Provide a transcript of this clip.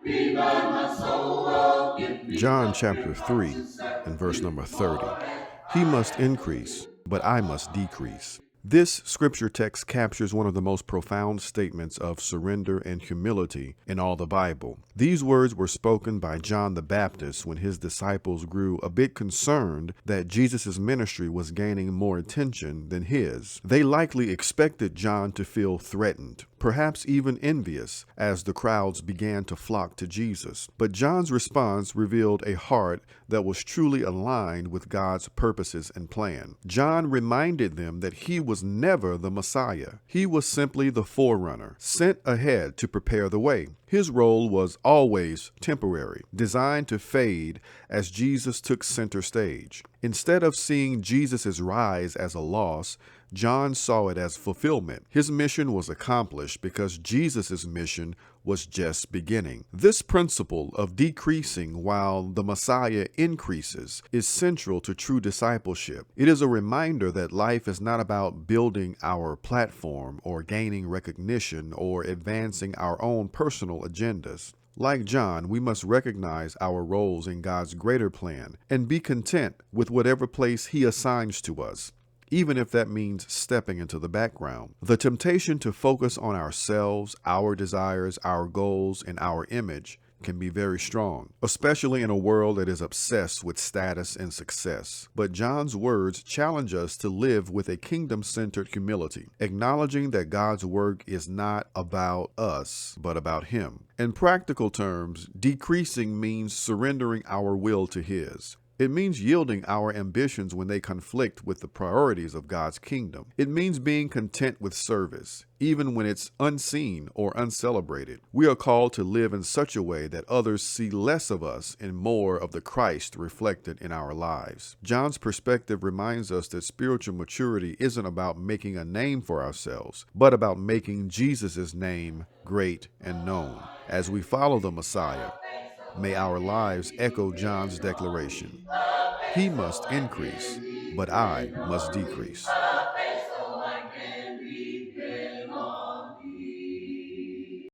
Revive my soul, oh, give me John the chapter pure hearts 3 and and verse number sacrifice, 30. for that He I must am willing. increase, but I must decrease. This scripture text captures one of the most profound statements of surrender and humility in all the Bible. These words were spoken by John the Baptist when his disciples grew a bit concerned that Jesus' ministry was gaining more attention than his. They likely expected John to feel threatened, perhaps even envious, as the crowds began to flock to Jesus. But John's response revealed a heart that was truly aligned with God's purposes and plan. John reminded them that he was never the Messiah. He was simply the forerunner, sent ahead to prepare the way. His role was always temporary, designed to fade as Jesus took center stage. Instead of seeing Jesus' rise as a loss, John saw it as fulfillment. His mission was accomplished because Jesus' mission was just beginning. This principle of decreasing while the Messiah increases is central to true discipleship. It is a reminder that life is not about building our platform or gaining recognition or advancing our own personal agendas. Like John, we must recognize our roles in God's greater plan and be content with whatever place He assigns to us, even if that means stepping into the background. The temptation to focus on ourselves, our desires, our goals, and our image can be very strong, especially in a world that is obsessed with status and success. But John's words challenge us to live with a kingdom-centered humility, acknowledging that God's work is not about us, but about Him. In practical terms, decreasing means surrendering our will to His. It means yielding our ambitions when they conflict with the priorities of God's kingdom. It means being content with service, even when it's unseen or uncelebrated. We are called to live in such a way that others see less of us and more of the Christ reflected in our lives. John's perspective reminds us that spiritual maturity isn't about making a name for ourselves, but about making Jesus' name great and known. As we follow the Messiah, may our lives echo John's declaration: He must increase, but I must decrease.